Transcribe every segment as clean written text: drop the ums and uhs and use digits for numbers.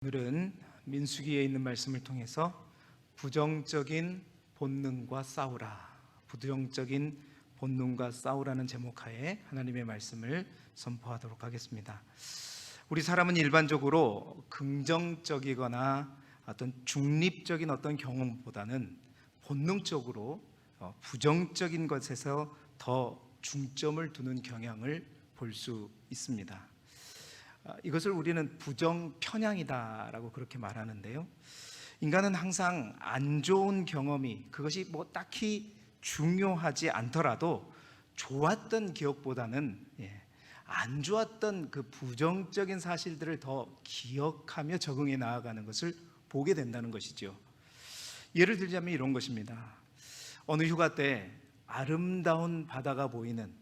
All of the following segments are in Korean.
오늘은 민수기에 있는 말씀을 통해서 부정적인 본능과 싸우라, 부정적인 본능과 싸우라는 제목하에 하나님의 말씀을 선포하도록 하겠습니다. 우리 사람은 일반적으로 긍정적이거나 어떤 중립적인 어떤 경험보다는 본능적으로 부정적인 것에서 더 중점을 두는 경향을 볼 수 있습니다. 이것을 우리는 부정편향이다라고 그렇게 말하는데요, 인간은 항상 안 좋은 경험이 그것이 딱히 중요하지 않더라도 좋았던 기억보다는 안 좋았던 그 부정적인 사실들을 더 기억하며 적응해 나아가는 것을 보게 된다는 것이죠. 예를 들자면 이런 것입니다. 어느 휴가 때 아름다운 바다가 보이는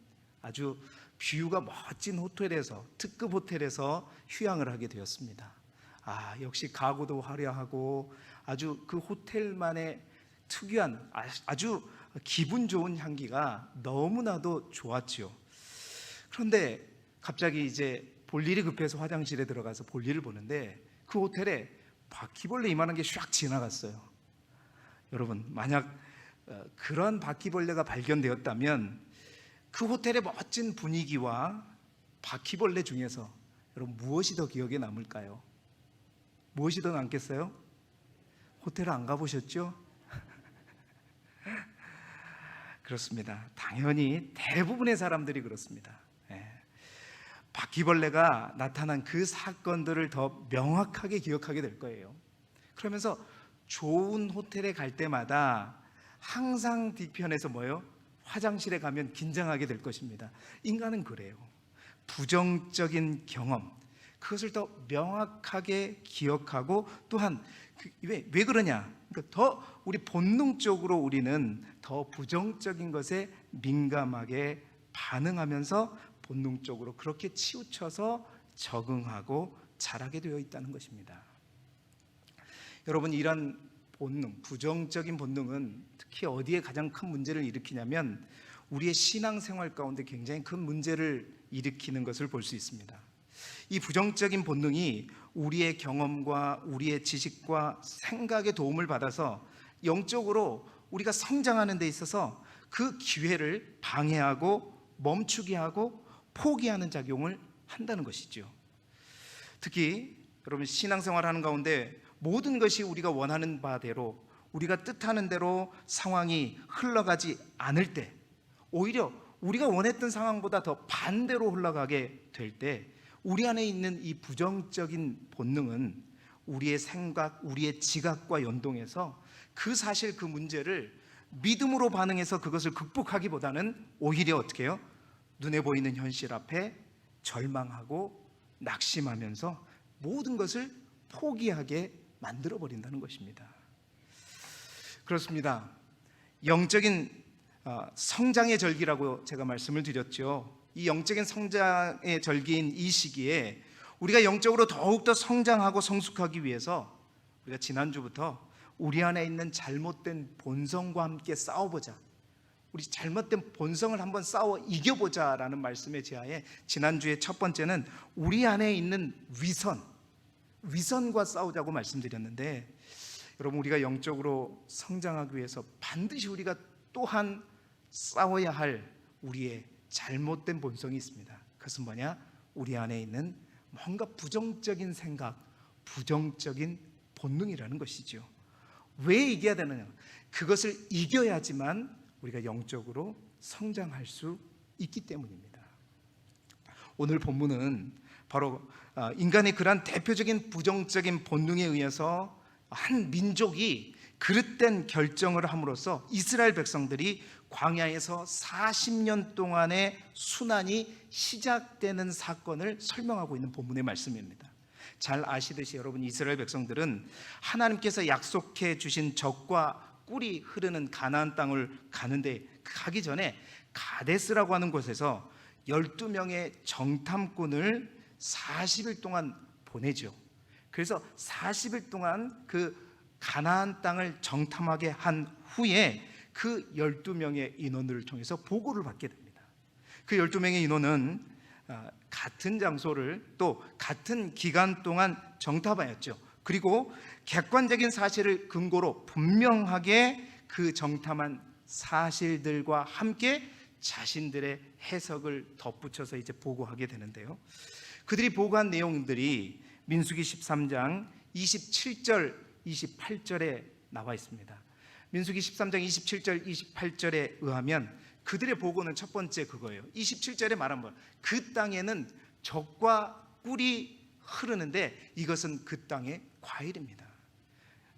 아주 뷰가 멋진 호텔에서, 특급 호텔에서 휴양을 하게 되었습니다. 역시 가구도 화려하고 아주 그 호텔만의 특유한 아주 기분 좋은 향기가 너무나도 좋았지요. 그런데 갑자기 이제 볼 일이 급해서 화장실에 들어가서 볼일을 보는데 그 호텔에 바퀴벌레 이만한 게 샥 지나갔어요. 여러분, 만약 그런 바퀴벌레가 발견되었다면 그 호텔의 멋진 분위기와 바퀴벌레 중에서 여러분 무엇이 더 기억에 남을까요? 무엇이 더 남겠어요? 호텔을 안 가보셨죠? 그렇습니다. 당연히 대부분의 사람들이 그렇습니다. 바퀴벌레가 나타난 그 사건들을 더 명확하게 기억하게 될 거예요. 그러면서 좋은 호텔에 갈 때마다 항상 뒤편에서 화장실에 가면 긴장하게 될 것입니다. 인간은 그래요. 부정적인 경험, 그것을 더 명확하게 기억하고, 또한 왜 그러냐? 그러니까 더 우리 본능적으로 우리는 더 부정적인 것에 민감하게 반응하면서 본능적으로 그렇게 치우쳐서 적응하고 자라게 되어 있다는 것입니다. 여러분, 이런 본능, 부정적인 본능은 특히 어디에 가장 큰 문제를 일으키냐면 우리의 신앙생활 가운데 굉장히 큰 문제를 일으키는 것을 볼 수 있습니다. 이 부정적인 본능이 우리의 경험과 우리의 지식과 생각의 도움을 받아서 영적으로 우리가 성장하는 데 있어서 그 기회를 방해하고 멈추게 하고 포기하는 작용을 한다는 것이죠. 특히 여러분, 신앙생활하는 가운데 모든 것이 우리가 원하는 바대로, 우리가 뜻하는 대로 상황이 흘러가지 않을 때, 오히려 우리가 원했던 상황보다 더 반대로 흘러가게 될 때 우리 안에 있는 이 부정적인 본능은 우리의 생각, 우리의 지각과 연동해서 그 사실, 그 문제를 믿음으로 반응해서 그것을 극복하기보다는 오히려 어떻게 해요? 눈에 보이는 현실 앞에 절망하고 낙심하면서 모든 것을 포기하게 만들어버린다는 것입니다. 그렇습니다. 영적인 성장의 절기라고 제가 말씀을 드렸죠. 이 영적인 성장의 절기인 이 시기에 우리가 영적으로 더욱더 성장하고 성숙하기 위해서 우리가 지난주부터 우리 안에 있는 잘못된 본성과 함께 싸워보자, 우리 잘못된 본성을 한번 싸워 이겨보자라는 말씀의 제하에 지난주에 첫 번째는 우리 안에 있는 위선과 싸우자고 말씀드렸는데, 여러분, 우리가 영적으로 성장하기 위해서 반드시 우리가 또한 싸워야 할 우리의 잘못된 본성이 있습니다. 그것은 뭐냐? 우리 안에 있는 뭔가 부정적인 생각, 부정적인 본능이라는 것이죠. 왜 이겨야 되느냐? 그것을 이겨야지만 우리가 영적으로 성장할 수 있기 때문입니다. 오늘 본문은 바로 인간의 그러한 대표적인 부정적인 본능에 의해서 한 민족이 그릇된 결정을 함으로써 이스라엘 백성들이 광야에서 40년 동안의 순환이 시작되는 사건을 설명하고 있는 본문의 말씀입니다. 잘 아시듯이 여러분, 이스라엘 백성들은 하나님께서 약속해 주신 적과 꿀이 흐르는 가나안 땅을 가기 전에 가데스라고 하는 곳에서 12명의 정탐꾼을 40일 동안 보내죠. 그래서 40일 동안 그 가나안 땅을 정탐하게 한 후에 그 12명의 인원들을 통해서 보고를 받게 됩니다. 그 12명의 인원은 같은 장소를 또 같은 기간 동안 정탐하였죠. 그리고 객관적인 사실을 근거로 분명하게 그 정탐한 사실들과 함께 자신들의 해석을 덧붙여서 이제 보고하게 되는데요. 그들이 보고한 내용들이 민수기 13장 27절 28절에 나와 있습니다. 민수기 13장 27절 28절에 의하면 그들의 보고는 첫 번째 그거예요. 27절에 말한 건 그 땅에는 젖과 꿀이 흐르는데 이것은 그 땅의 과일입니다.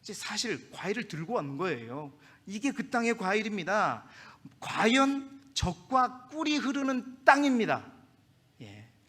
이제 사실 과일을 들고 온 거예요. 이게 그 땅의 과일입니다. 과연 젖과 꿀이 흐르는 땅입니다.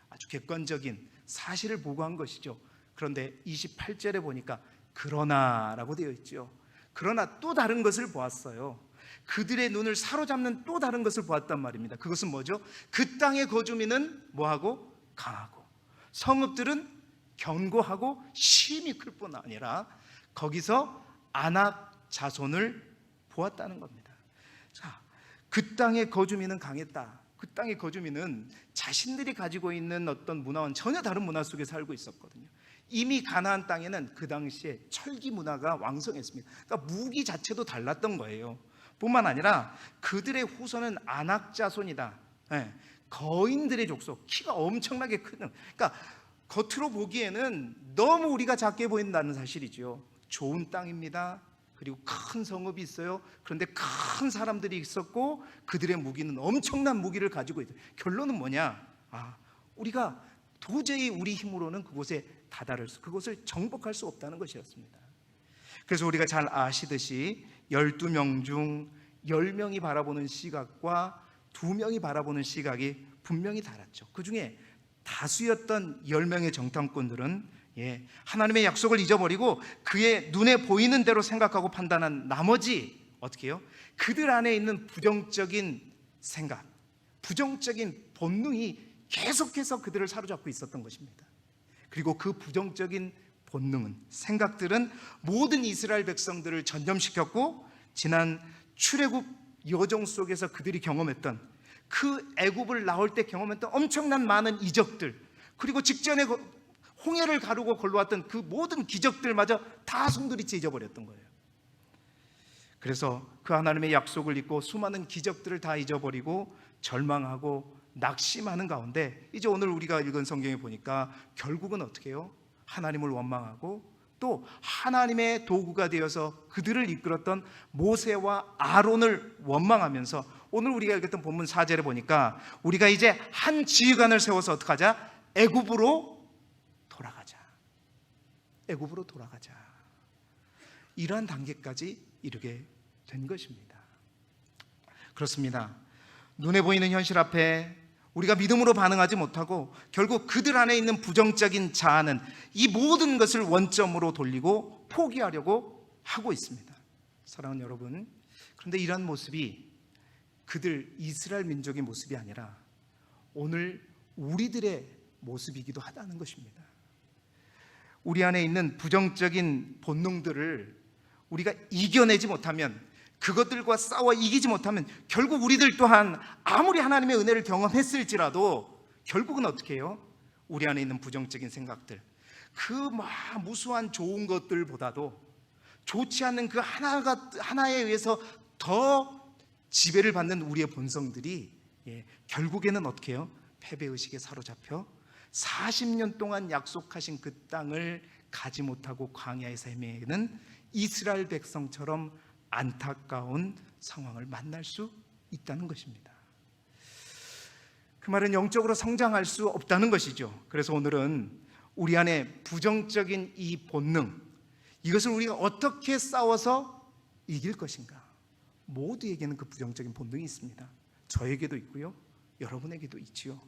아주 객관적인 사실을 보고한 것이죠. 그런데 28절에 보니까 그러나라고 되어 있죠. 그러나 또 다른 것을 보았어요. 그들의 눈을 사로잡는 또 다른 것을 보았단 말입니다. 그것은 뭐죠? 그 땅의 거주민은 뭐하고? 강하고, 성읍들은 견고하고 심히 클 뿐 아니라 거기서 아낙 자손을 보았다는 겁니다. 자, 그 땅의 거주민은 강했다. 그 땅의 거주민은 자신들이 가지고 있는 어떤 문화와는 전혀 다른 문화 속에 살고 있었거든요. 이미 가나안 땅에는 그 당시에 철기 문화가 왕성했습니다. 그러니까 무기 자체도 달랐던 거예요. 뿐만 아니라 그들의 후손은 아낙 자손이다. 거인들의 족속, 키가 엄청나게 크는, 그러니까 겉으로 보기에는 너무 우리가 작게 보인다는 사실이죠. 좋은 땅입니다. 그리고 큰 성읍이 있어요. 그런데 큰 사람들이 있었고 그들의 무기는 엄청난 무기를 가지고 있어요. 결론은 뭐냐? 우리가 도저히 우리 힘으로는 그곳에 다다를 수, 그곳을 정복할 수 없다는 것이었습니다. 그래서 우리가 잘 아시듯이 12명 중 10명이 바라보는 시각과 2명이 바라보는 시각이 분명히 달랐죠. 그 중에 다수였던 10명의 정탐꾼들은 하나님의 약속을 잊어버리고 그의 눈에 보이는 대로 생각하고 판단한 나머지 어떻게 해요? 그들 안에 있는 부정적인 생각, 부정적인 본능이 계속해서 그들을 사로잡고 있었던 것입니다. 그리고 그 부정적인 본능은, 생각들은 모든 이스라엘 백성들을 전념시켰고 지난 출애굽 여정 속에서 그들이 경험했던 그 애굽을 나올 때 경험했던 엄청난 많은 이적들, 그리고 직전에 홍해를 가르고 걸러왔던 그 모든 기적들마저 다 송두리째 잊어버렸던 거예요. 그래서 그 하나님의 약속을 잊고 수많은 기적들을 다 잊어버리고 절망하고 낙심하는 가운데 이제 오늘 우리가 읽은 성경에 보니까 결국은 어떻게 해요? 하나님을 원망하고 또 하나님의 도구가 되어서 그들을 이끌었던 모세와 아론을 원망하면서 오늘 우리가 읽었던 본문 4절에 보니까 우리가 이제 한 지휘관을 세워서 어떻게 하자? 애굽으로 돌아가자. 애굽으로 돌아가자. 이러한 단계까지 이르게 된 것입니다. 그렇습니다. 눈에 보이는 현실 앞에 우리가 믿음으로 반응하지 못하고 결국 그들 안에 있는 부정적인 자아는 이 모든 것을 원점으로 돌리고 포기하려고 하고 있습니다. 사랑하는 여러분, 그런데 이런 모습이 그들 이스라엘 민족의 모습이 아니라 오늘 우리들의 모습이기도 하다는 것입니다. 우리 안에 있는 부정적인 본능들을 우리가 이겨내지 못하면, 그것들과 싸워 이기지 못하면 결국 우리들 또한 아무리 하나님의 은혜를 경험했을지라도 결국은 어떻게 해요? 우리 안에 있는 부정적인 생각들, 그 무수한 좋은 것들보다도 좋지 않는 그 하나에 의해서 더 지배를 받는 우리의 본성들이 결국에는 어떻게 해요? 패배의식에 사로잡혀 40년 동안 약속하신 그 땅을 가지 못하고 광야에서 헤매는 이스라엘 백성처럼 안타까운 상황을 만날 수 있다는 것입니다. 그 말은 영적으로 성장할 수 없다는 것이죠. 그래서 오늘은 우리 안에 부정적인 이 본능, 이것을 우리가 어떻게 싸워서 이길 것인가? 모두에게는 그 부정적인 본능이 있습니다. 저에게도 있고요, 여러분에게도 있지요.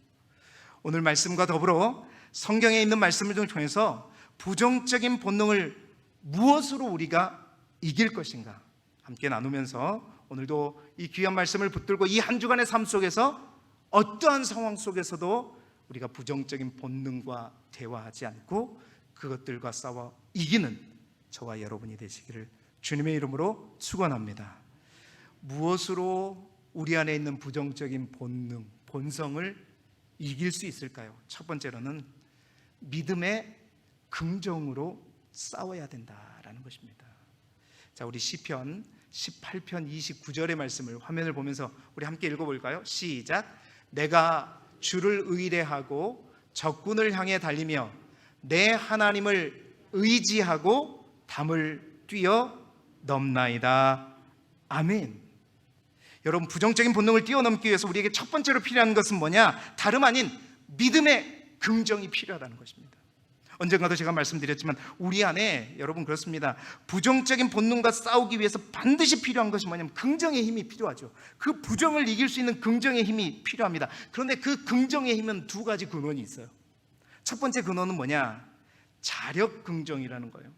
오늘 말씀과 더불어 성경에 있는 말씀을 좀 통해서 부정적인 본능을 무엇으로 우리가 이길 것인가 함께 나누면서 오늘도 이 귀한 말씀을 붙들고 이 한 주간의 삶 속에서 어떠한 상황 속에서도 우리가 부정적인 본능과 대화하지 않고 그것들과 싸워 이기는 저와 여러분이 되시기를 주님의 이름으로 축원합니다. 무엇으로 우리 안에 있는 부정적인 본능, 본성을 이길 수 있을까요? 첫 번째로는 믿음의 긍정으로 싸워야 된다라는 것입니다. 자, 우리 시편 18편 29절의 말씀을 화면을 보면서 우리 함께 읽어볼까요? 시작. 내가 주를 의뢰하고 적군을 향해 달리며 내 하나님을 의지하고 담을 뛰어 넘나이다. 아멘. 여러분, 부정적인 본능을 뛰어넘기 위해서 우리에게 첫 번째로 필요한 것은 뭐냐? 다름 아닌 믿음의 긍정이 필요하다는 것입니다. 언젠가도 제가 말씀드렸지만 우리 안에, 여러분 그렇습니다, 부정적인 본능과 싸우기 위해서 반드시 필요한 것이 뭐냐면 긍정의 힘이 필요하죠. 그 부정을 이길 수 있는 긍정의 힘이 필요합니다. 그런데 그 긍정의 힘은 두 가지 근원이 있어요. 첫 번째 근원은 뭐냐? 자력 긍정이라는 거예요.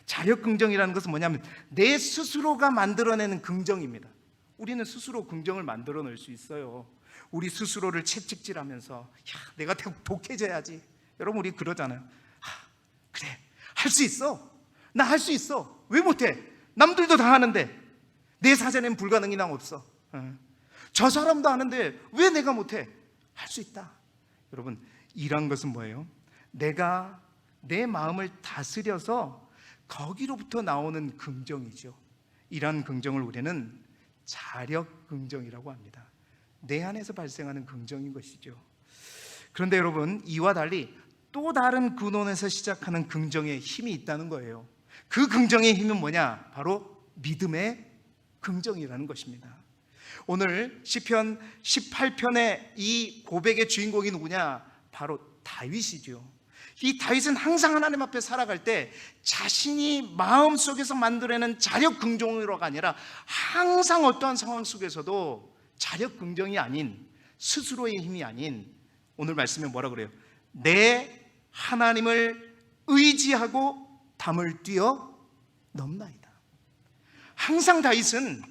자력 긍정이라는 것은 뭐냐면 내 스스로가 만들어내는 긍정입니다. 우리는 스스로 긍정을 만들어낼 수 있어요. 우리 스스로를 채찍질하면서 내가 독해져야지. 여러분, 우리 그러잖아요. 그래, 할 수 있어. 나 할 수 있어. 왜 못해? 남들도 다 하는데 내 사전엔 불가능이 나 없어. 저 사람도 하는데 왜 내가 못해? 할 수 있다. 여러분, 이런 것은 뭐예요? 내가 내 마음을 다스려서 거기로부터 나오는 긍정이죠. 이러한 긍정을 우리는 자력 긍정이라고 합니다. 내 안에서 발생하는 긍정인 것이죠. 그런데 여러분, 이와 달리 또 다른 근원에서 시작하는 긍정의 힘이 있다는 거예요. 그 긍정의 힘은 뭐냐? 바로 믿음의 긍정이라는 것입니다. 오늘 시편 18편의 이 고백의 주인공이 누구냐? 바로 다윗이죠. 이 다윗은 항상 하나님 앞에 살아갈 때 자신이 마음속에서 만들어내는 자력 긍정으로가 아니라 항상 어떠한 상황 속에서도 자력 긍정이 아닌, 스스로의 힘이 아닌, 오늘 말씀에 뭐라 그래요? 내 하나님을 의지하고 담을 뛰어 넘나이다. 항상 다윗은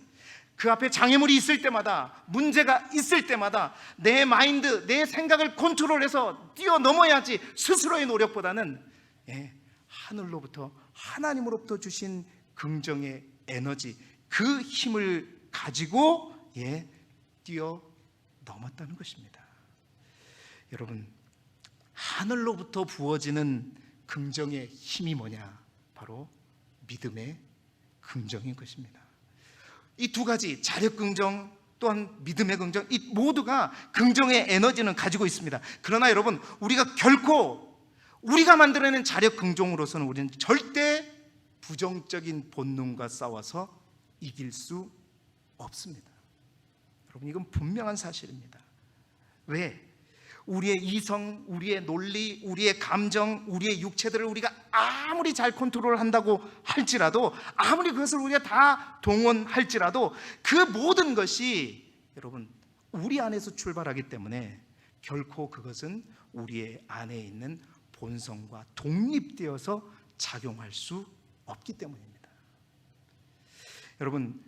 그 앞에 장애물이 있을 때마다, 문제가 있을 때마다 내 마인드, 내 생각을 컨트롤해서 뛰어넘어야지 스스로의 노력보다는 하늘로부터, 하나님으로부터 주신 긍정의 에너지, 그 힘을 가지고 뛰어넘었다는 것입니다. 여러분, 하늘로부터 부어지는 긍정의 힘이 뭐냐? 바로 믿음의 긍정인 것입니다. 이 두 가지, 자력 긍정 또한 믿음의 긍정, 이 모두가 긍정의 에너지는 가지고 있습니다. 그러나 여러분, 우리가 결코 우리가 만들어낸 자력 긍정으로서는 우리는 절대 부정적인 본능과 싸워서 이길 수 없습니다. 여러분, 이건 분명한 사실입니다. 왜? 우리의 이성, 우리의 논리, 우리의 감정, 우리의 육체들을 우리가 아무리 잘 컨트롤한다고 할지라도, 아무리 그것을 우리가 다 동원할지라도 그 모든 것이 여러분 우리 안에서 출발하기 때문에 결코 그것은 우리의 안에 있는 본성과 독립되어서 작용할 수 없기 때문입니다. 여러분,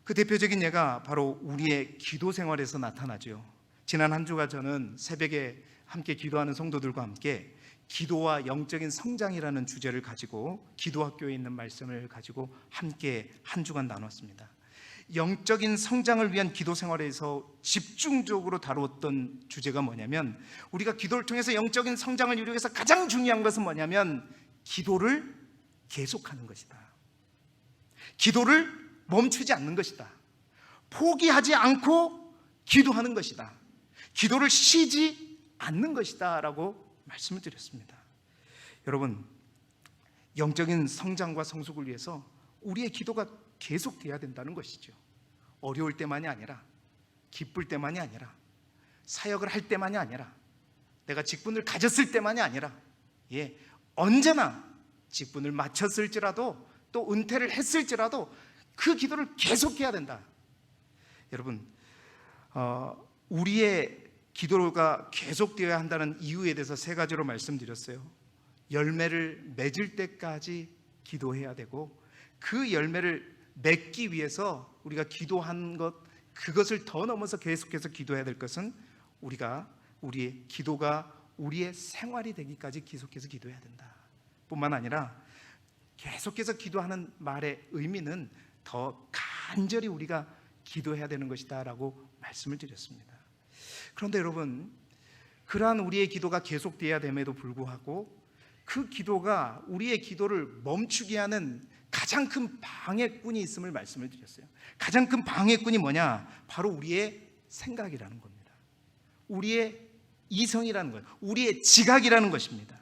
그 대표적인 예가 바로 우리의 기도 생활에서 나타나죠. 지난 한 주가 저는 새벽에 함께 기도하는 성도들과 함께 기도와 영적인 성장이라는 주제를 가지고 기도학교에 있는 말씀을 가지고 함께 한 주간 나눴습니다. 영적인 성장을 위한 기도 생활에서 집중적으로 다루었던 주제가 뭐냐면, 우리가 기도를 통해서 영적인 성장을 이루기 위해서 가장 중요한 것은 뭐냐면 기도를 계속하는 것이다. 기도를 멈추지 않는 것이다. 포기하지 않고 기도하는 것이다. 기도를 쉬지 않는 것이다 라고 말씀을 드렸습니다. 여러분, 영적인 성장과 성숙을 위해서 우리의 기도가 계속돼야 된다는 것이죠. 어려울 때만이 아니라, 기쁠 때만이 아니라, 사역을 할 때만이 아니라, 내가 직분을 가졌을 때만이 아니라, 언제나 직분을 마쳤을지라도 또 은퇴를 했을지라도 그 기도를 계속해야 된다. 여러분, 우리의 기도가 계속되어야 한다는 이유에 대해서 세 가지로 말씀드렸어요. 열매를 맺을 때까지 기도해야 되고, 그 열매를 맺기 위해서 우리가 기도한 것, 그것을 더 넘어서 계속해서 기도해야 될 것은 우리의 기도가 우리의 생활이 되기까지 계속해서 기도해야 된다. 뿐만 아니라 계속해서 기도하는 말의 의미는 더 간절히 우리가 기도해야 되는 것이다 라고 말씀을 드렸습니다. 그런데 여러분, 그러한 우리의 기도가 계속돼야 됨에도 불구하고 그 기도가 우리의 기도를 멈추게 하는 가장 큰 방해꾼이 있음을 말씀을 드렸어요. 가장 큰 방해꾼이 뭐냐? 바로 우리의 생각이라는 겁니다. 우리의 이성이라는 거예요. 우리의 지각이라는 것입니다.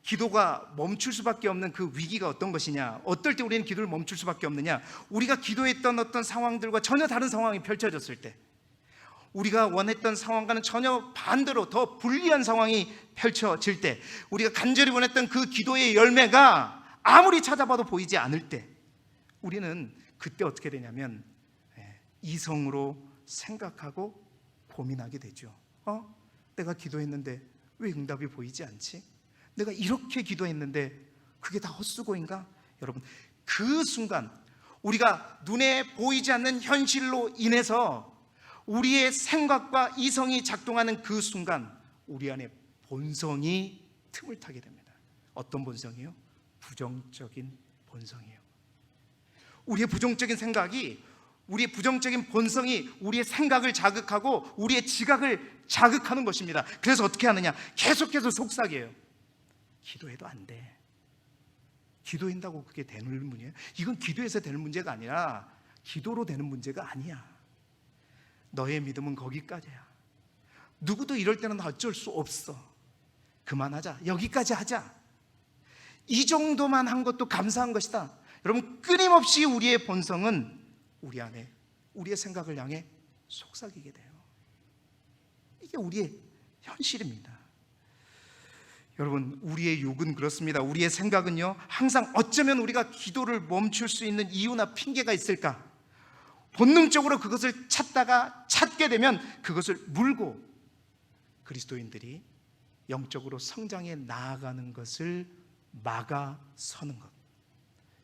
기도가 멈출 수밖에 없는 그 위기가 어떤 것이냐? 어떨 때 우리는 기도를 멈출 수밖에 없느냐? 우리가 기도했던 어떤 상황들과 전혀 다른 상황이 펼쳐졌을 때, 우리가 원했던 상황과는 전혀 반대로 더 불리한 상황이 펼쳐질 때, 우리가 간절히 원했던 그 기도의 열매가 아무리 찾아봐도 보이지 않을 때, 우리는 그때 어떻게 되냐면 이성으로 생각하고 고민하게 되죠. 내가 기도했는데 왜 응답이 보이지 않지? 내가 이렇게 기도했는데 그게 다 헛수고인가? 여러분, 그 순간 우리가 눈에 보이지 않는 현실로 인해서 우리의 생각과 이성이 작동하는 그 순간 우리 안에 본성이 틈을 타게 됩니다. 어떤 본성이요? 부정적인 본성이에요. 우리의 부정적인 생각이, 우리의 부정적인 본성이 우리의 생각을 자극하고 우리의 지각을 자극하는 것입니다. 그래서 어떻게 하느냐? 계속해서 속삭여요. 기도해도 안 돼. 기도한다고 그게 되는 문제예요? 이건 기도해서 되는 문제가 아니라 기도로 되는 문제가 아니야. 너의 믿음은 거기까지야. 누구도 이럴 때는 어쩔 수 없어. 그만하자. 여기까지 하자. 이 정도만 한 것도 감사한 것이다. 여러분, 끊임없이 우리의 본성은 우리 안에, 우리의 생각을 향해 속삭이게 돼요. 이게 우리의 현실입니다. 여러분, 우리의 욕은 그렇습니다. 우리의 생각은요, 항상 어쩌면 우리가 기도를 멈출 수 있는 이유나 핑계가 있을까? 본능적으로 그것을 찾다가 찾게 되면 그것을 물고 그리스도인들이 영적으로 성장해 나아가는 것을 막아서는 것.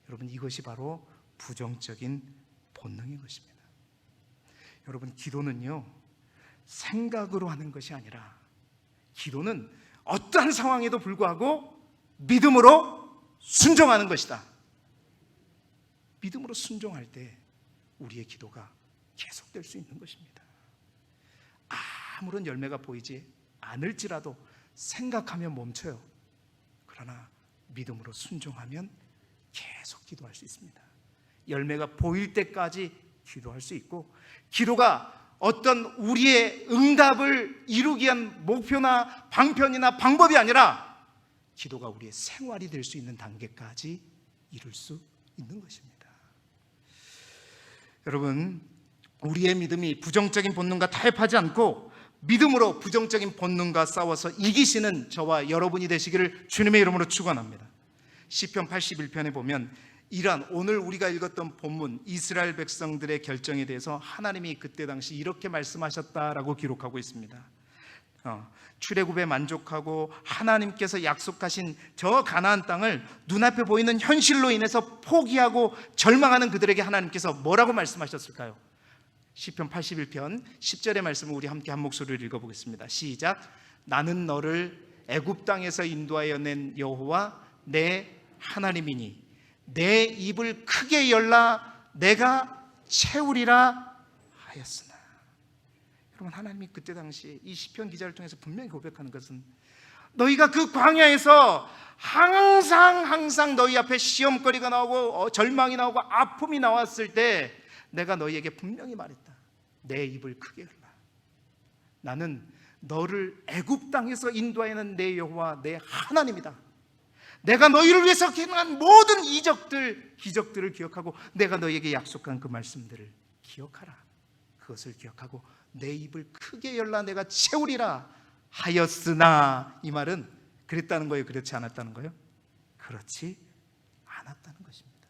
여러분, 이것이 바로 부정적인 본능인 것입니다. 여러분, 기도는요, 생각으로 하는 것이 아니라 기도는 어떠한 상황에도 불구하고 믿음으로 순종하는 것이다. 믿음으로 순종할 때 우리의 기도가 계속될 수 있는 것입니다. 아무런 열매가 보이지 않을지라도 생각하면 멈춰요. 그러나 믿음으로 순종하면 계속 기도할 수 있습니다. 열매가 보일 때까지 기도할 수 있고, 기도가 어떤 우리의 응답을 이루기 위한 목표나 방편이나 방법이 아니라 기도가 우리의 생활이 될 수 있는 단계까지 이룰 수 있는 것입니다. 여러분, 우리의 믿음이 부정적인 본능과 타협하지 않고 믿음으로 부정적인 본능과 싸워서 이기시는 저와 여러분이 되시기를 주님의 이름으로 축원합니다. 시편 81편에 보면 이러한 오늘 우리가 읽었던 본문 이스라엘 백성들의 결정에 대해서 하나님이 그때 당시 이렇게 말씀하셨다라고 기록하고 있습니다. 출애굽에 만족하고 하나님께서 약속하신 저 가나안 땅을 눈앞에 보이는 현실로 인해서 포기하고 절망하는 그들에게 하나님께서 뭐라고 말씀하셨을까요? 시편 81편 10절의 말씀을 우리 함께 한 목소리로 읽어보겠습니다. 시작. 나는 너를 애굽 땅에서 인도하여 낸 여호와 내 하나님이니 내 입을 크게 열라 내가 채우리라 하였으나. 여러분, 하나님이 그때 당시 이 시편 기자를 통해서 분명히 고백하는 것은 너희가 그 광야에서 항상 너희 앞에 시험거리가 나오고 절망이 나오고 아픔이 나왔을 때 내가 너희에게 분명히 말했다. 내 입을 크게 열라. 나는 너를 애굽 땅에서 인도하여낸 내 여호와 내 하나님이다. 내가 너희를 위해서 행한 모든 이적들, 기적들을 기억하고 내가 너희에게 약속한 그 말씀들을 기억하라. 그것을 기억하고 내 입을 크게 열라 내가 채우리라 하였으나, 이 말은 그랬다는 거예요? 그렇지 않았다는 거예요? 그렇지 않았다는 것입니다.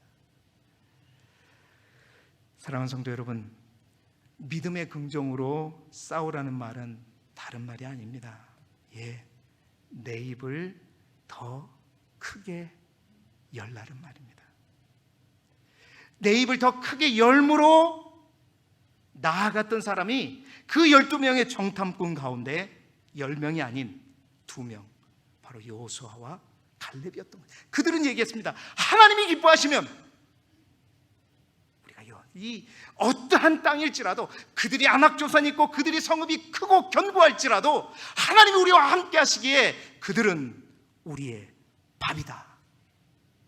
사랑하는 성도 여러분, 믿음의 긍정으로 싸우라는 말은 다른 말이 아닙니다. 내 입을 더 크게 열라는 말입니다. 내 입을 더 크게 열므로 나아갔던 사람이 그 12명의 정탐꾼 가운데 10명이 아닌 2명, 바로 여호수아와 갈렙이었던 거예요. 그들은 얘기했습니다. 하나님이 기뻐하시면 우리가 이 어떠한 땅일지라도, 그들이 안악조선이 있고 그들이 성읍이 크고 견고할지라도 하나님이 우리와 함께 하시기에 그들은 우리의 밥이다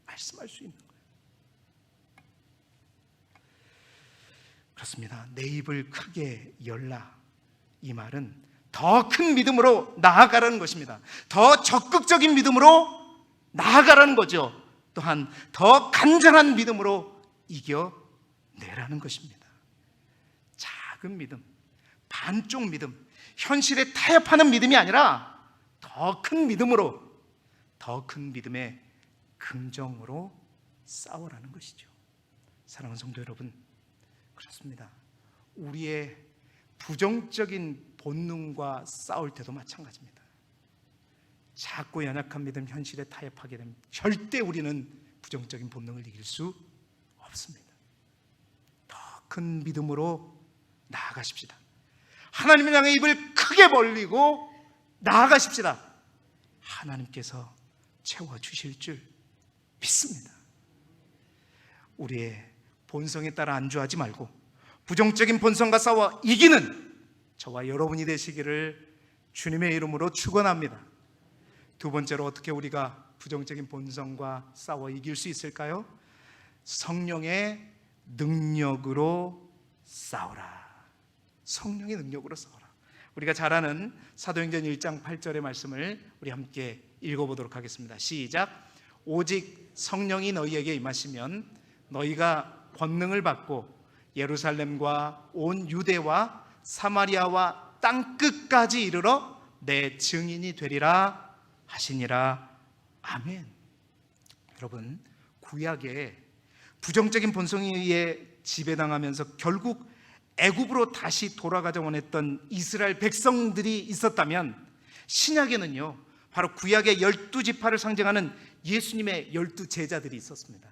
말씀할 수 있는 거예요. 그렇습니다. 내 입을 크게 열라, 이 말은 더 큰 믿음으로 나아가라는 것입니다. 더 적극적인 믿음으로 나아가라는 거죠. 또한 더 간절한 믿음으로 이겨내라는 것입니다. 작은 믿음, 반쪽 믿음, 현실에 타협하는 믿음이 아니라 더 큰 믿음으로, 더 큰 믿음의 긍정으로 싸우라는 것이죠. 사랑하는 성도 여러분, 그렇습니다. 우리의 부정적인 본능과 싸울 때도 마찬가지입니다. 작고 연약한 믿음, 현실에 타협하게 되면 절대 우리는 부정적인 본능을 이길 수 없습니다. 더 큰 믿음으로 나아가십시다. 하나님을 향해 입을 크게 벌리고 나아가십시다. 하나님께서 채워주실 줄 믿습니다. 우리의 본성에 따라 안주하지 말고 부정적인 본성과 싸워 이기는 저와 여러분이 되시기를 주님의 이름으로 축원합니다. 두 번째로 어떻게 우리가 부정적인 본성과 싸워 이길 수 있을까요? 성령의 능력으로 싸우라. 성령의 능력으로 싸우라. 우리가 잘 아는 사도행전 1장 8절의 말씀을 우리 함께 읽어보도록 하겠습니다. 시작. 오직 성령이 너희에게 임하시면 너희가 권능을 받고 예루살렘과 온 유대와 사마리아와 땅끝까지 이르러 내 증인이 되리라 하시니라. 아멘. 여러분, 구약에 부정적인 본성에 의해 지배당하면서 결국 애굽으로 다시 돌아가자 원했던 이스라엘 백성들이 있었다면, 신약에는요 바로 구약의 12지파를 상징하는 예수님의 12제자들이 있었습니다.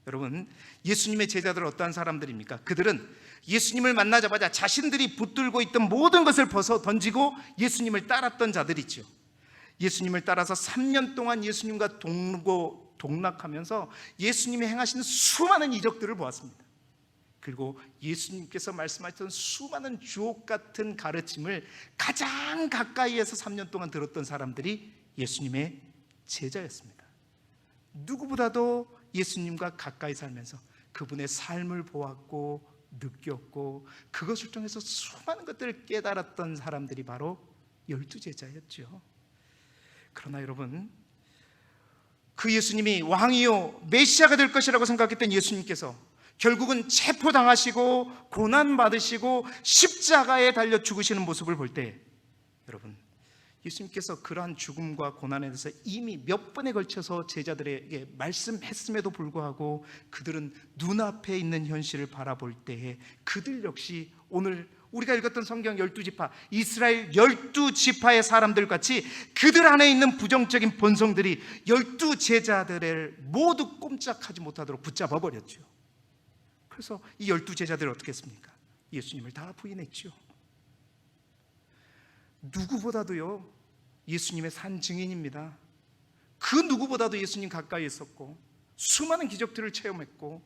여러분, 예수님의 제자들은 어떠한 사람들입니까? 그들은 예수님을 만나자마자 자신들이 붙들고 있던 모든 것을 벗어 던지고 예수님을 따랐던 자들이죠. 예수님을 따라서 3년 동안 예수님과 동락하면서 예수님이 행하시는 수많은 이적들을 보았습니다. 그리고 예수님께서 말씀하셨던 수많은 주옥 같은 가르침을 가장 가까이에서 3년 동안 들었던 사람들이 예수님의 제자였습니다. 누구보다도 예수님과 가까이 살면서 그분의 삶을 보았고 느꼈고 그것을 통해서 수많은 것들을 깨달았던 사람들이 바로 12제자였죠. 그러나 여러분, 그 예수님이 왕이요 메시아가 될 것이라고 생각했던 예수님께서 결국은 체포당하시고 고난받으시고 십자가에 달려 죽으시는 모습을 볼 때, 여러분, 예수님께서 그러한 죽음과 고난에 대해서 이미 몇 번에 걸쳐서 제자들에게 말씀했음에도 불구하고 그들은 눈앞에 있는 현실을 바라볼 때에 그들 역시 오늘 우리가 읽었던 성경 12지파, 이스라엘 12지파의 사람들 같이 그들 안에 있는 부정적인 본성들이 12제자들을 모두 꼼짝하지 못하도록 붙잡아 버렸죠. 그래서 이 12제자들이 어떻게 했습니까? 예수님을 다 부인했죠. 누구보다도요 예수님의 산 증인입니다. 그 누구보다도 예수님 가까이 있었고 수많은 기적들을 체험했고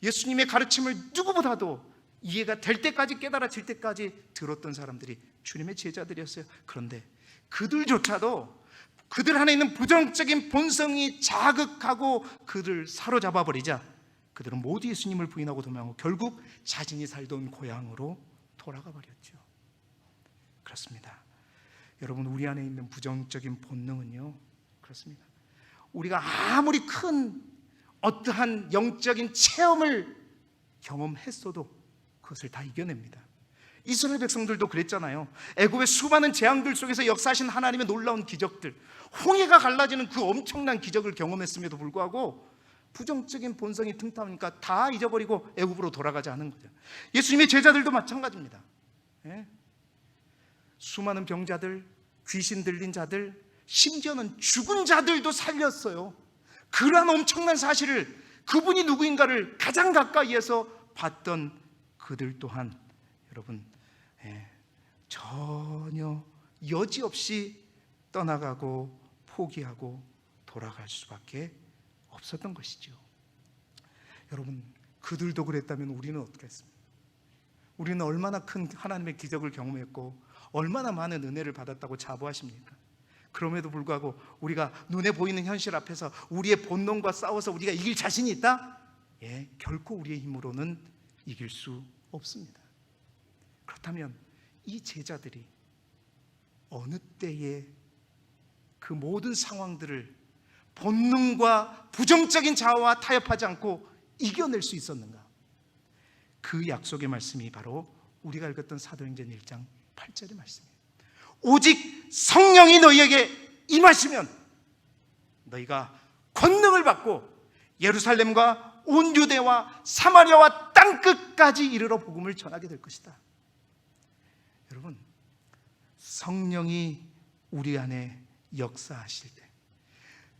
예수님의 가르침을 누구보다도 이해가 될 때까지, 깨달아질 때까지 들었던 사람들이 주님의 제자들이었어요. 그런데 그들조차도 그들 안에 있는 부정적인 본성이 자극하고 그들을 사로잡아 버리자 그들은 모두 예수님을 부인하고 도망하고 결국 자신이 살던 고향으로 돌아가 버렸죠. 그렇습니다. 여러분, 우리 안에 있는 부정적인 본능은요, 그렇습니다. 우리가 아무리 큰 어떠한 영적인 체험을 경험했어도 그것을 다 이겨냅니다. 이스라엘 백성들도 그랬잖아요. 애굽의 수많은 재앙들 속에서 역사하신 하나님의 놀라운 기적들, 홍해가 갈라지는 그 엄청난 기적을 경험했음에도 불구하고 부정적인 본성이 틈타니까 다 잊어버리고 애굽으로 돌아가지 않은 거죠. 예수님의 제자들도 마찬가지입니다. 수많은 병자들, 귀신 들린 자들, 심지어는 죽은 자들도 살렸어요. 그러한 엄청난 사실을, 그분이 누구인가를 가장 가까이에서 봤던 그들 또한 여러분, 전혀 여지없이 떠나가고 포기하고 돌아갈 수밖에 없었던 것이죠. 여러분, 그들도 그랬다면 우리는 어떻게 했습니까? 우리는 얼마나 큰 하나님의 기적을 경험했고 얼마나 많은 은혜를 받았다고 자부하십니까? 그럼에도 불구하고 우리가 눈에 보이는 현실 앞에서 우리의 본능과 싸워서 우리가 이길 자신이 있다? 결코 우리의 힘으로는 이길 수 없습니다. 그렇다면 이 제자들이 어느 때에 그 모든 상황들을 본능과 부정적인 자아와 타협하지 않고 이겨낼 수 있었는가? 그 약속의 말씀이 바로 우리가 읽었던 사도행전 1장 8절의 말씀이에요. 오직 성령이 너희에게 임하시면 너희가 권능을 받고 예루살렘과 온 유대와 사마리아와 땅끝까지 이르러 복음을 전하게 될 것이다. 여러분, 성령이 우리 안에 역사하실 때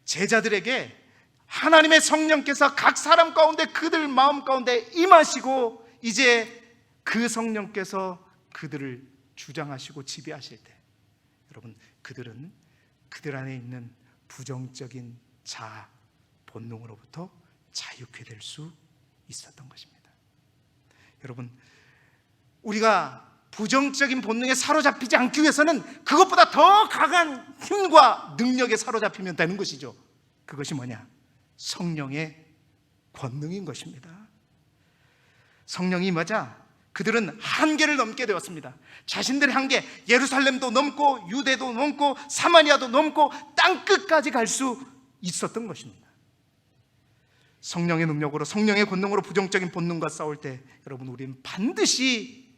제자들에게 하나님의 성령께서 각 사람 가운데 그들 마음 가운데 임하시고 이제 그 성령께서 그들을 주장하시고 지배하실 때 여러분, 그들은 그들 안에 있는 부정적인 자아, 본능으로부터 자유케 될 수 있었던 것입니다. 여러분, 우리가 부정적인 본능에 사로잡히지 않기 위해서는 그것보다 더 강한 힘과 능력에 사로잡히면 되는 것이죠. 그것이 뭐냐? 성령의 권능인 것입니다. 성령이 임하자 그들은 한계를 넘게 되었습니다. 자신들의 한계, 예루살렘도 넘고 유대도 넘고 사마리아도 넘고 땅끝까지 갈 수 있었던 것입니다. 성령의 능력으로, 성령의 권능으로 부정적인 본능과 싸울 때 여러분, 우리는 반드시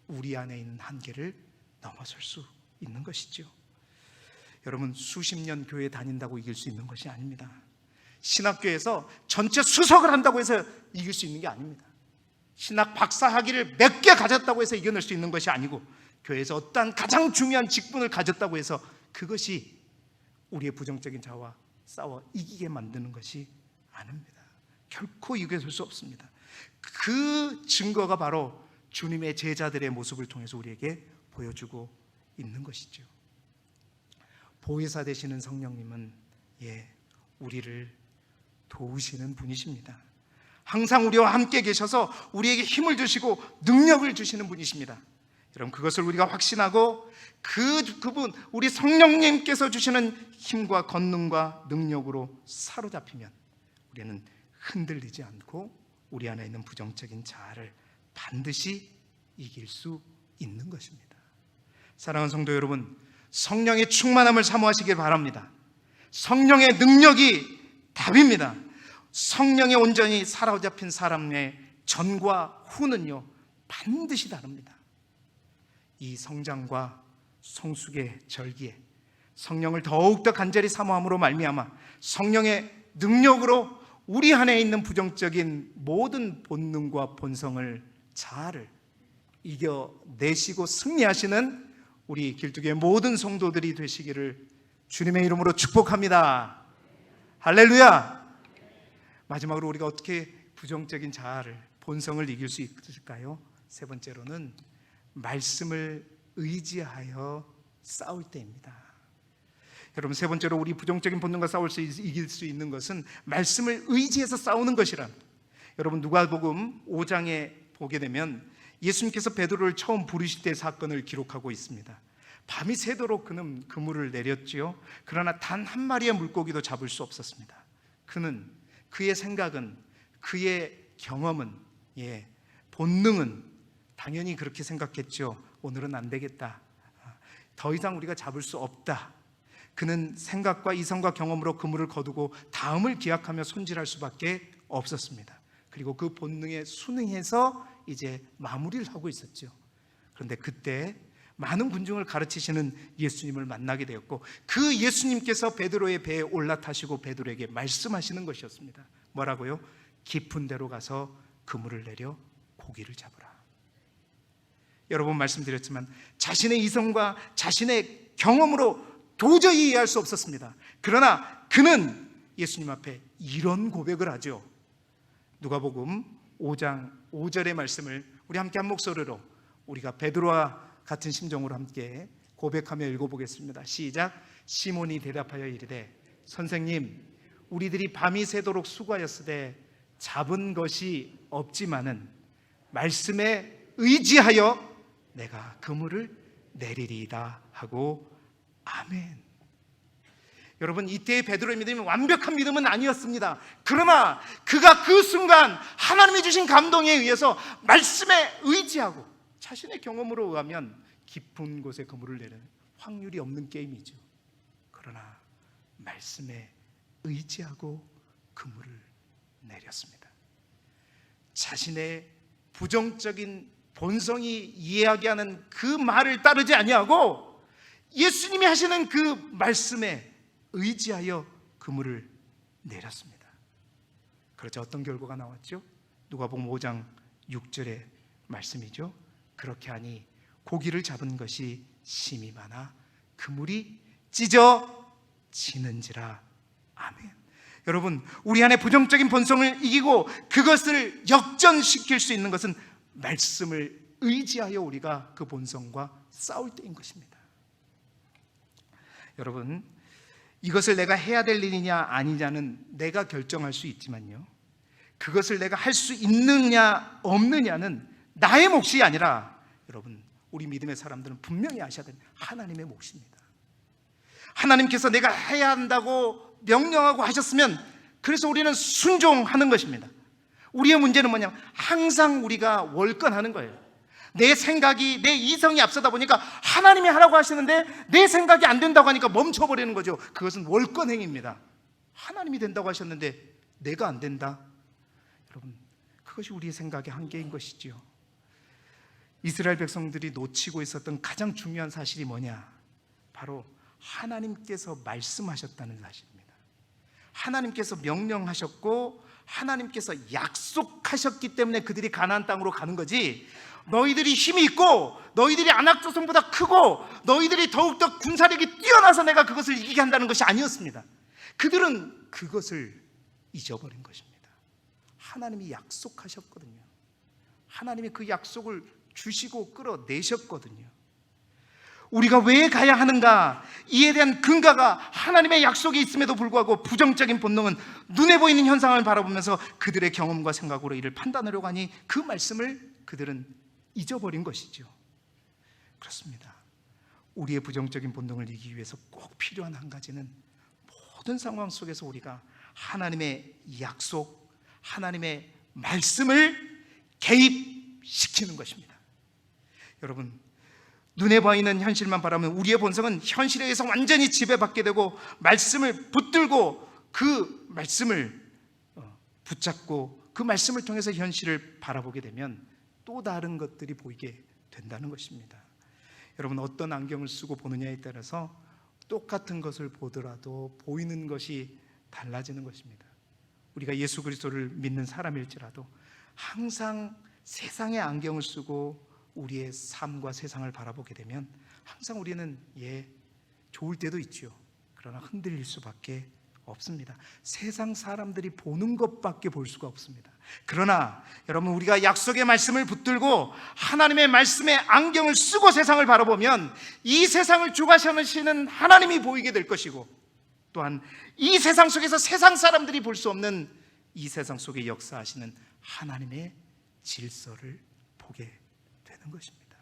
우리 안에 있는 한계를 넘어설 수 있는 것이죠. 여러분, 수십 년 교회 다닌다고 이길 수 있는 것이 아닙니다. 신학교에서 전체 수석을 한다고 해서 이길 수 있는 게 아닙니다. 신학 박사 학위를 몇 개 가졌다고 해서 이겨낼 수 있는 것이 아니고, 교회에서 어떠한 가장 중요한 직분을 가졌다고 해서 그것이 우리의 부정적인 자와 싸워 이기게 만드는 것이 아닙니다. 결코 이겨낼 수 없습니다. 그 증거가 바로 주님의 제자들의 모습을 통해서 우리에게 보여주고 있는 것이죠. 보혜사 되시는 성령님은 우리를 도우시는 분이십니다. 항상 우리와 함께 계셔서 우리에게 힘을 주시고 능력을 주시는 분이십니다. 여러분, 그것을 우리가 확신하고 그분, 우리 성령님께서 주시는 힘과 권능과 능력으로 사로잡히면 우리는 흔들리지 않고 우리 안에 있는 부정적인 자아를 반드시 이길 수 있는 것입니다. 사랑하는 성도 여러분, 성령의 충만함을 사모하시길 바랍니다. 성령의 능력이 답입니다. 성령에 온전히 사로잡힌 사람의 전과 후는요, 반드시 다릅니다. 이 성장과 성숙의 절기에 성령을 더욱더 간절히 사모함으로 말미암아 성령의 능력으로 우리 안에 있는 부정적인 모든 본능과 본성을, 자아를 이겨내시고 승리하시는 우리 길두교의 모든 성도들이 되시기를 주님의 이름으로 축복합니다. 할렐루야. 마지막으로 우리가 어떻게 부정적인 자아를, 본성을 이길 수 있을까요? 세 번째로는 말씀을 의지하여 싸울 때입니다. 여러분, 세 번째로 우리 부정적인 본능과 이길 수 있는 것은 말씀을 의지해서 싸우는 것이라. 여러분, 누가복음 5장에 보게 되면 예수님께서 베드로를 처음 부르실 때 사건을 기록하고 있습니다. 밤이 새도록 그는 그물을 내렸지요. 그러나 단 한 마리의 물고기도 잡을 수 없었습니다. 그의 생각은, 그의 경험은, 본능은 당연히 그렇게 생각했죠. 오늘은 안 되겠다. 더 이상 우리가 잡을 수 없다. 그는 생각과 이성과 경험으로 그물을 거두고 다음을 기약하며 손질할 수밖에 없었습니다. 그리고 그 본능에 순응해서 이제 마무리를 하고 있었죠. 그런데 그때 많은 군중을 가르치시는 예수님을 만나게 되었고, 그 예수님께서 베드로의 배에 올라타시고 베드로에게 말씀하시는 것이었습니다. 뭐라고요? 깊은 데로 가서 그물을 내려 고기를 잡으라. 여러 번 말씀드렸지만 자신의 이성과 자신의 경험으로 도저히 이해할 수 없었습니다. 그러나 그는 예수님 앞에 이런 고백을 하죠. 누가복음 5장 5절의 말씀을 우리 함께 한 목소리로, 우리가 베드로와 같은 심정으로 함께 고백하며 읽어보겠습니다. 시작. 시몬이 대답하여 이르되, 선생님, 우리들이 밤이 새도록 수고하였으되 잡은 것이 없지만은 말씀에 의지하여 내가 그물을 내리리이다 하고 아멘. 여러분, 이때의 베드로의 믿음이 완벽한 믿음은 아니었습니다. 그러나 그가 그 순간 하나님이 주신 감동에 의해서 말씀에 의지하고 자신의 경험으로 의하면 깊은 곳에 그물을 내는 확률이 없는 게임이죠. 그러나 말씀에 의지하고 그물을 내렸습니다. 자신의 부정적인 본성이 이야기하는 그 말을 따르지 아니하고 예수님이 하시는 그 말씀에 의지하여 그물을 내렸습니다. 그렇죠. 어떤 결과가 나왔죠? 누가복음 5장 6절의 말씀이죠. 그렇게 하니 고기를 잡은 것이 심이 많아 그물이 찢어지는지라. 아멘. 여러분, 우리 안에 부정적인 본성을 이기고 그것을 역전시킬 수 있는 것은 말씀을 의지하여 우리가 그 본성과 싸울 때인 것입니다. 여러분, 이것을 내가 해야 될 일이냐 아니냐는 내가 결정할 수 있지만요, 그것을 내가 할 수 있느냐 없느냐는 나의 몫이 아니라, 여러분, 우리 믿음의 사람들은 분명히 아셔야 되는 하나님의 몫입니다. 하나님께서 내가 해야 한다고 명령하고 하셨으면 그래서 우리는 순종하는 것입니다. 우리의 문제는 뭐냐면 항상 우리가 월권하는 거예요. 내 생각이, 내 이성이 앞서다 보니까 하나님이 하라고 하시는데 내 생각이 안 된다고 하니까 멈춰버리는 거죠. 그것은 월권행위입니다. 하나님이 된다고 하셨는데 내가 안 된다. 여러분, 그것이 우리의 생각의 한계인 것이지요. 이스라엘 백성들이 놓치고 있었던 가장 중요한 사실이 뭐냐? 바로 하나님께서 말씀하셨다는 사실입니다. 하나님께서 명령하셨고 하나님께서 약속하셨기 때문에 그들이 가나안 땅으로 가는 거지, 너희들이 힘이 있고 너희들이 아낙 조선보다 크고 너희들이 더욱더 군사력이 뛰어나서 내가 그것을 이기게 한다는 것이 아니었습니다. 그들은 그것을 잊어버린 것입니다. 하나님이 약속하셨거든요. 하나님이 그 약속을 주시고 끌어내셨거든요. 우리가 왜 가야 하는가? 이에 대한 근거가 하나님의 약속이 있음에도 불구하고 부정적인 본능은 눈에 보이는 현상을 바라보면서 그들의 경험과 생각으로 이를 판단하려고 하니 그 말씀을 그들은 잊어버린 것이죠. 그렇습니다. 우리의 부정적인 본능을 이기기 위해서 꼭 필요한 한 가지는 모든 상황 속에서 우리가 하나님의 약속, 하나님의 말씀을 개입시키는 것입니다. 여러분, 눈에 보이는 현실만 바라보면 우리의 본성은 현실에 의해서 완전히 지배받게 되고 말씀을 붙들고 그 말씀을 붙잡고 그 말씀을 통해서 현실을 바라보게 되면 또 다른 것들이 보이게 된다는 것입니다. 여러분, 어떤 안경을 쓰고 보느냐에 따라서 똑같은 것을 보더라도 보이는 것이 달라지는 것입니다. 우리가 예수 그리스도를 믿는 사람일지라도 항상 세상의 안경을 쓰고 우리의 삶과 세상을 바라보게 되면 항상 우리는 좋을 때도 있죠. 그러나 흔들릴 수밖에 없습니다. 세상 사람들이 보는 것밖에 볼 수가 없습니다. 그러나 여러분, 우리가 약속의 말씀을 붙들고 하나님의 말씀의 안경을 쓰고 세상을 바라보면 이 세상을 주관하시는 하나님이 보이게 될 것이고, 또한 이 세상 속에서 세상 사람들이 볼 수 없는 이 세상 속에 역사하시는 하나님의 질서를 보게 되는 것입니다.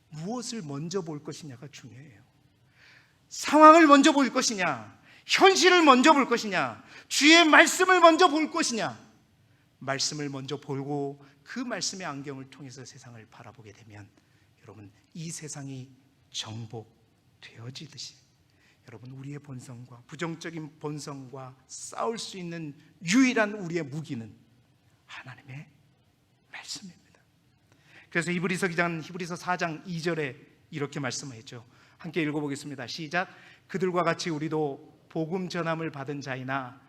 무엇을 먼저 볼 것이냐가 중요해요. 상황을 먼저 볼 것이냐, 현실을 먼저 볼 것이냐, 주의 말씀을 먼저 볼 것이냐. 말씀을 먼저 보고 그 말씀의 안경을 통해서 세상을 바라보게 되면 여러분, 이 세상이 정복되어지듯이 여러분, 우리의 본성과 부정적인 본성과 싸울 수 있는 유일한 우리의 무기는 하나님의 말씀입니다. 그래서 히브리서 기자는 히브리서 4장 2절에 이렇게 말씀하셨죠. 함께 읽어보겠습니다. 시작. 그들과 같이 우리도 복음 전함을 받은 자이나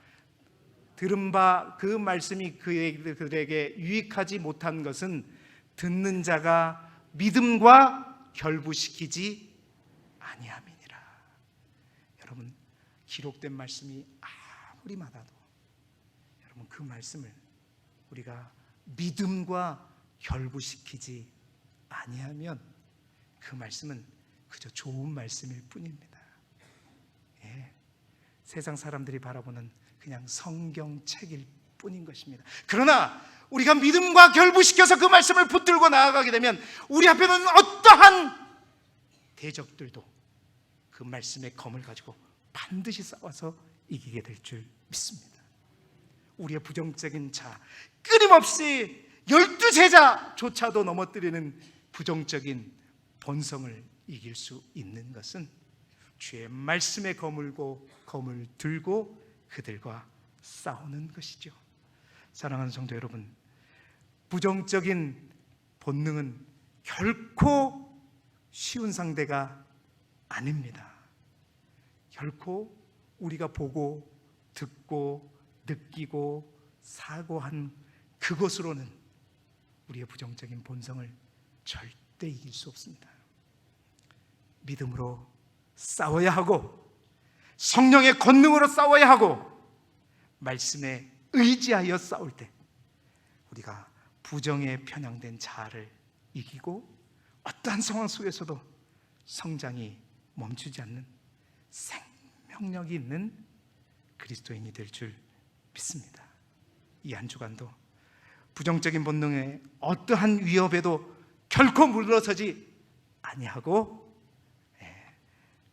들은 바 그 말씀이 그들에게 유익하지 못한 것은 듣는 자가 믿음과 결부시키지 아니함이니라. 여러분, 기록된 말씀이 아무리 많아도 여러분, 그 말씀을 우리가 믿음과 결부시키지 아니하면 그 말씀은 그저 좋은 말씀일 뿐입니다. 세상 사람들이 바라보는 그냥 성경책일 뿐인 것입니다. 그러나 우리가 믿음과 결부시켜서 그 말씀을 붙들고 나아가게 되면 우리 앞에는 어떠한 대적들도 그 말씀의 검을 가지고 반드시 싸워서 이기게 될 줄 믿습니다. 우리의 부정적인 자, 끊임없이 12제자조차도 넘어뜨리는 부정적인 본성을 이길 수 있는 것은 주의 말씀에 검을 들고 그들과 싸우는 것이죠. 사랑하는 성도 여러분, 부정적인 본능은 결코 쉬운 상대가 아닙니다. 결코 우리가 보고 듣고 느끼고 사고한 그것으로는 우리의 부정적인 본성을 절대 이길 수 없습니다. 믿음으로 싸워야 하고 성령의 권능으로 싸워야 하고 말씀에 의지하여 싸울 때 우리가 부정에 편향된 자아를 이기고 어떠한 상황 속에서도 성장이 멈추지 않는 생명력이 있는 그리스도인이 될 줄 믿습니다. 이 한 주간도 부정적인 본능의 어떠한 위협에도 결코 물러서지 아니하고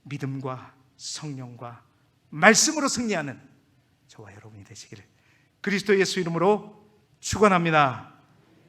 믿음과 성령과 말씀으로 승리하는 저와 여러분이 되시기를 그리스도 예수 이름으로 축원합니다.